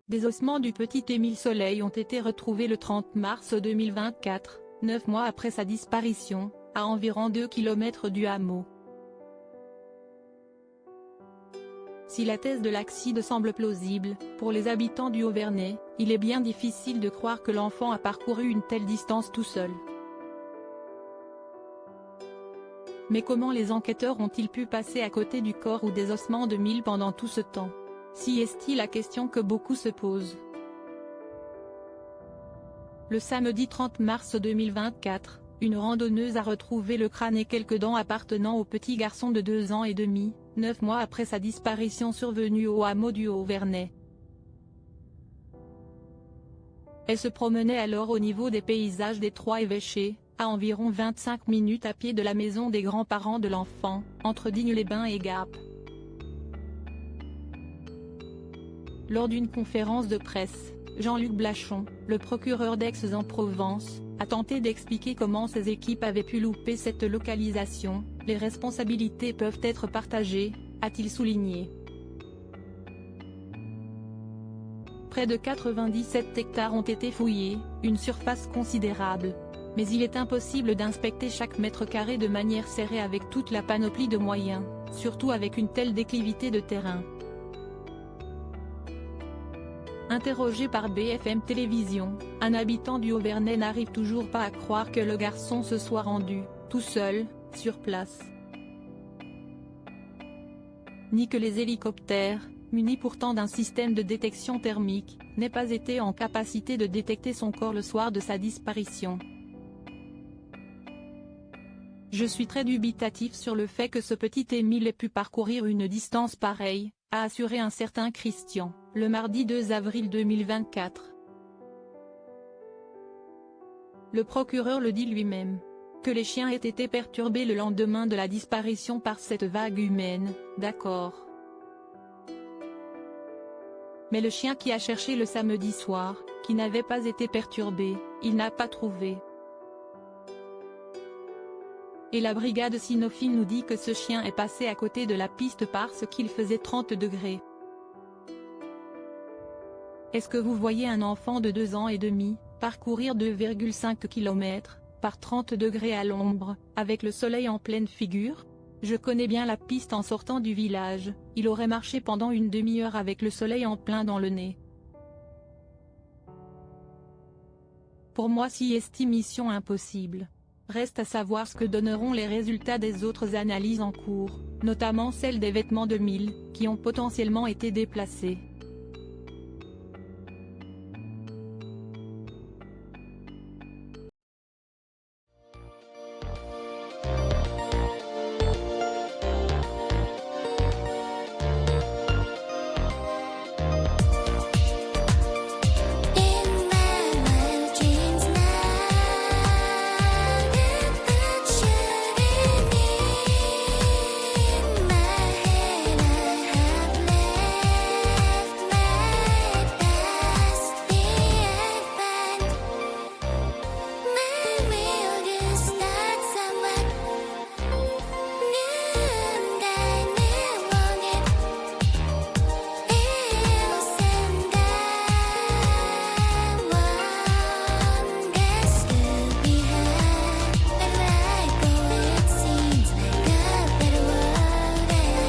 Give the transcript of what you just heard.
Des ossements du petit Émile Soleil ont été retrouvés le 30 mars 2024, 9 mois après sa disparition, à environ 2 km du hameau. Si la thèse de l'accident semble plausible, pour les habitants du Haut-Vernay, il est bien difficile de croire que l'enfant a parcouru une telle distance tout seul. Mais comment les enquêteurs ont-ils pu passer à côté du corps ou des ossements d'Émile pendant tout ce temps? Si est-il la question que beaucoup se posent. Le samedi 30 mars 2024, une randonneuse a retrouvé le crâne et quelques dents appartenant au petit garçon de 2 ans et demi, 9 mois après sa disparition survenue au hameau du Haut-Vernay. Elle se promenait alors au niveau des paysages des Trois-Évêchés, à environ 25 minutes à pied de la maison des grands-parents de l'enfant, entre Digne-les-Bains et Gap. Lors d'une conférence de presse, Jean-Luc Blachon, le procureur d'Aix-en-Provence, a tenté d'expliquer comment ses équipes avaient pu louper cette localisation. Les responsabilités peuvent être partagées, a-t-il souligné. Près de 97 hectares ont été fouillés, une surface considérable. Mais il est impossible d'inspecter chaque mètre carré de manière serrée avec toute la panoplie de moyens, surtout avec une telle déclivité de terrain. Interrogé par BFM Télévision, un habitant du Haut-Vernay n'arrive toujours pas à croire que le garçon se soit rendu, tout seul, sur place. Ni que les hélicoptères, munis pourtant d'un système de détection thermique, n'aient pas été en capacité de détecter son corps le soir de sa disparition. Je suis très dubitatif sur le fait que ce petit Émile ait pu parcourir une distance pareille, a assuré un certain Christian, le mardi 2 avril 2024. Le procureur le dit lui-même. Que les chiens aient été perturbés le lendemain de la disparition par cette vague humaine, d'accord. Mais le chien qui a cherché le samedi soir, qui n'avait pas été perturbé, il n'a pas trouvé. Et la brigade cynophile nous dit que ce chien est passé à côté de la piste parce qu'il faisait 30 degrés. Est-ce que vous voyez un enfant de 2 ans et demi, parcourir 2,5 km, par 30 degrés à l'ombre, avec le soleil en pleine figure? Je connais bien la piste en sortant du village, il aurait marché pendant une demi-heure avec le soleil en plein dans le nez. Pour moi si est mission impossible. Reste à savoir ce que donneront les résultats des autres analyses en cours, notamment celles des vêtements d'Émile, qui ont potentiellement été déplacés.